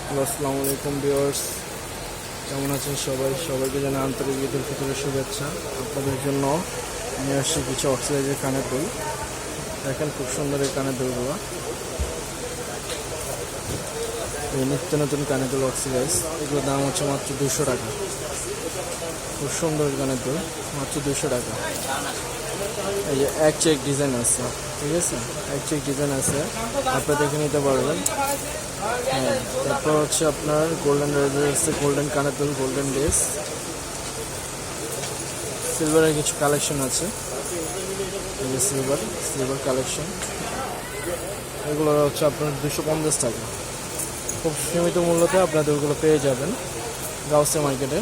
Hello, আসসালামু আলাইকুম viewers. কেমন আছেন সবাই? সবাইকে জানাই আন্তরিক ঈদ উল ফিতরের শুভেচ্ছা। আপনাদের জন্য নিয়ে আসছি কিছু অক্সিডাইজের কানের দুল। দেখেন খুব সুন্দর এই কানের দুলগুলো। এই নিত্য নতুন কানের দুল অক্সিডাইজ, এগুলোর দাম হচ্ছে মাত্র 200 টাকা। খুব সুন্দর কানের দুল, মাত্র 200 টাকা। এই যে এক চেক ডিজাইন আছে, ঠিক আছে, এক চেক ডিজাইন আছে, আপনি দেখে নিতে পারবেন। হ্যাঁ, তারপর হচ্ছে আপনার গোল্ডেন রেজার আছে, গোল্ডেন কানের দুল, গোল্ডেন ডেস, সিলভারের কিছু কালেকশন আছে। এই যে সিলভার কালেকশন, এগুলো হচ্ছে আপনার 250 টাকা। খুব সীমিত মূল্যতে আপনাদের ওগুলো পেয়ে যাবেন গাউসিয়া মার্কেটে।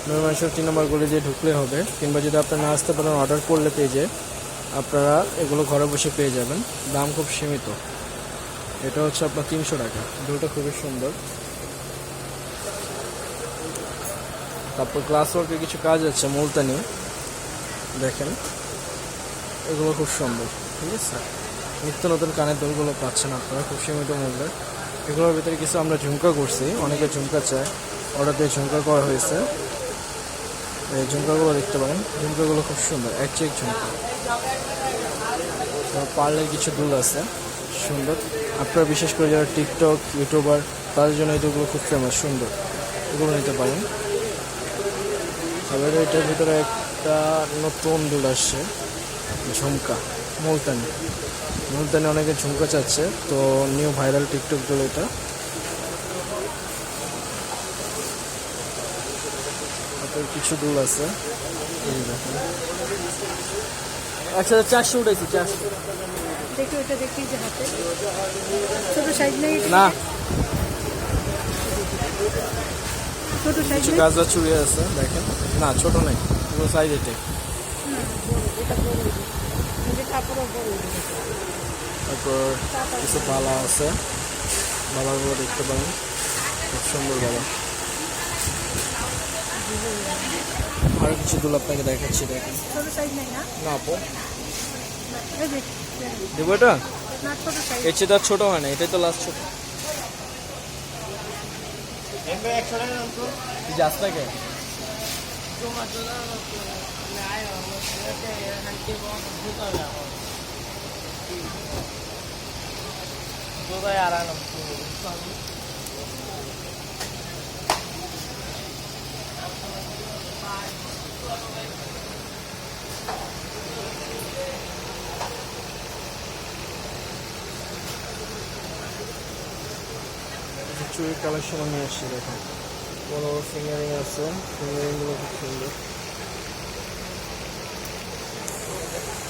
নূরমানসর 3 নম্বর গলি দিয়ে ঢুকলে হবে, কিংবা যদি আপনারা না আসতে পারেন অর্ডার করলে পেজে আপনারা এগুলো ঘরে বসে পেয়ে যাবেন। দাম খুব সীমিত। এটা হচ্ছে আপনার 300 টাকা। দুটো খুবই সুন্দর। তারপর গ্লাস ওয়ার্কের কিছু কাজ আছে মুলতানি, দেখেন এগুলো খুব সুন্দর, ঠিক আছে। নিত্য নতুন কানের দুলগুলো পাচ্ছেন আপনারা খুব সীমিত মূল্যে। এগুলোর ভিতরে কিছু আমরা ঝুমকা করছি, অনেকে ঝুমকা চায়, অর্ডার দিয়ে ঝুমকা করা হয়েছে। এই ঝুমকাগুলো দেখতে পারেন, ঝুমকাগুলো খুব সুন্দর, এক চেক ঝুমকা। পার্লের কিছু দুল আছে সুন্দর। আপনারা বিশেষ করে যারা টিকটক ইউটিউবার, তাদের জন্য এই দুলগুলো খুব ফেমাস, সুন্দর, এগুলো নিতে পারেন। আবার এটার ভিতরে একটা নতুন দুল আসছে, ঝুমকা মুলতানি। মুলতানি অনেকে ঝুমকা চাচ্ছে, তো নিউ ভাইরাল টিকটক দুল এটা। আপনার কিছু দুল আছে, এই দেখেন একসাথে 400 উঠেছি, 400। দেখি ওটা দেখি যে হাতে ছোট সাইজ নেই না, ছোট সাইজ কিছু নেই গাছরা চুড়ি আছে, দেখেন। না, ছোট নেই, পুরো সাইজ এটাই। এটা বড় এই কাপড়ও বড়। তারপর কিছু বালা আছে, বালাগুলো দেখতে পারেন, খুব সুন্দর বালা। আর কিছু দুল আপনাকে দেখাচ্ছি, দেখেন। ছোট সাইজ নেই না না আপু, এই দেখ দেবো এটা? না ছোট সাইজ এর চেয়ে তো আর ছোট হয় না, এটাই তো লাস্ট ছোট। যাস না কে? চুরির কালেকশন নিয়ে আসছি, দেখেন। বড় বড় ফিঙ্গারিং আছে, ফিঙ্গারিংগুলো খুব সুন্দর।